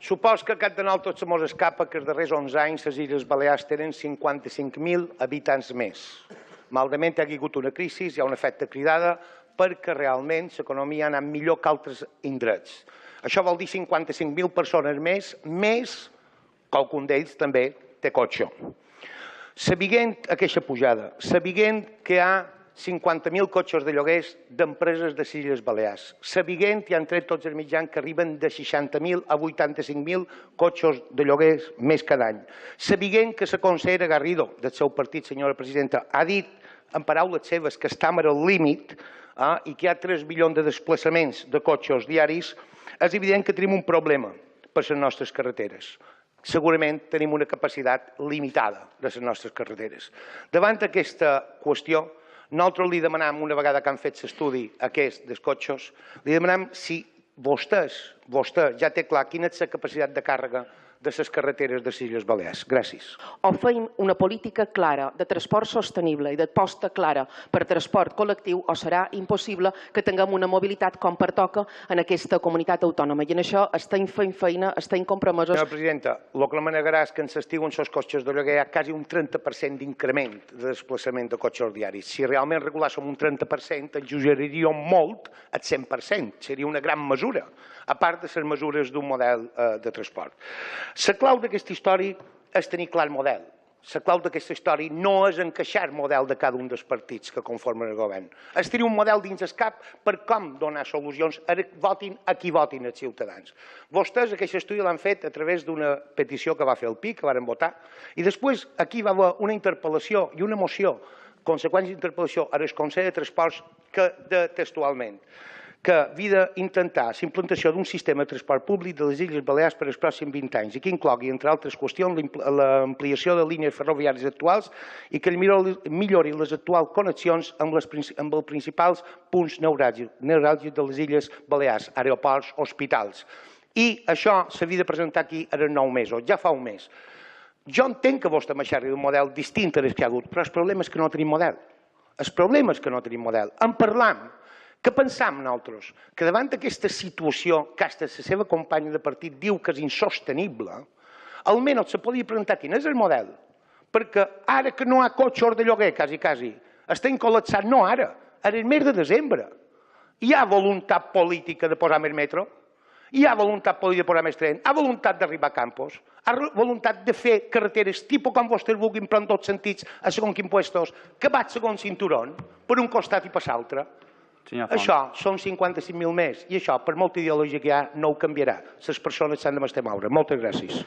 Supos que a cap de nosaltres se mos escapa que els darrers 11 anys les Illes Balears tenen 55.000 habitants més. Malament ha hagut una crisi, hi ha un efecte cridada, perquè realment l'economia ha anat millor que altres indrets. Això vol dir 55.000 persones més que algun d'ells també té cotxe. Sabent aquesta pujada, sabent que hi ha 50.000 cotxes de lloguers d'empreses de les Illes Balears, sabent que hi han tret tots els mitjans que arriben de 60.000 a 85.000 cotxes de lloguers més cada any, sabent que la consellera Garrido, del seu partit, senyora presidenta, ha dit en paraules seves que estem al límit i que hi ha 3 milions de desplaçaments de cotxes diaris, és evident que tenim un problema per les nostres carreteres. Segurament tenim una capacitat limitada de les nostres carreteres. Davant d'aquesta qüestió, nosaltres li demanem, una vegada que han fet l'estudi aquest dels cotxes, li demanem si vostè ja té clar quina és la capacitat de càrrega de les carreteres de les Illes Balears. Gràcies. O feim una política clara de transport sostenible i d'aposta clara per transport col·lectiu o serà impossible que tinguem una mobilitat com pertoca en aquesta comunitat autònoma. I en això estem fent feina, estem compromesos. Senyora presidenta, el que me negarà és que en l'estiu en els cotxes de lloguer hi ha quasi un 30% d'increment de desplaçament de cotxes diaris. Si realment regulàssim un 30%, ens ajudaríem molt al 100%. Seria una gran mesura, a part de les mesures d'un model de transport. La clau d'aquesta història és tenir clar el model. La clau d'aquesta història no és encaixar el model de cada un dels partits que conformen el govern. És tenir un model dins el cap per com donar solucions, votin a qui votin els ciutadans. Vostès aquest estudi l'han fet a través d'una petició que va fer el PIC, que varen votar, i després aquí va haver una interpel·lació i una moció, conseqüència d'interpel·lació al Consell de Transports, que textualment que havia d'intentar l'implantació d'un sistema de transport públic de les Illes Balears per als pròxims 20 anys i que inclogui, entre altres qüestions, l'ampliació de línies ferroviàries actuals i que millori les actuals connexions amb els principals punts neuràlgics de les Illes Balears, aeroports, hospitals. I això s'havia de presentar aquí en 9 mesos, ja fa un mes. Jo entenc que vostè m'ha xerrat d'un model distint al que hi ha hagut, però el problema és que no tenim model. El problema és que no tenim model. En parlam. Què pensam nosaltres? Que davant d'aquesta situació que hasta la seva companya de partit diu que és insostenible, almenys se podia preguntar quin és el model. Perquè ara que no hi ha cotxes de lloguer, quasi, estem col·lapsant, no ara, en el mes de desembre. Hi ha voluntat política de posar més metro? Hi ha voluntat política de posar més tren? Hi ha voluntat d'arribar a campos? Hi ha voluntat de fer carreteres tipus com vostès vulguin, però en tots sentits, a segons quins puestos, que vaig segons cinturón, per un costat i per l'altre? Això són 55.000 més i això, per molta ideologia que hi ha, no ho canviarà. Les persones s'han de moure. Moltes gràcies.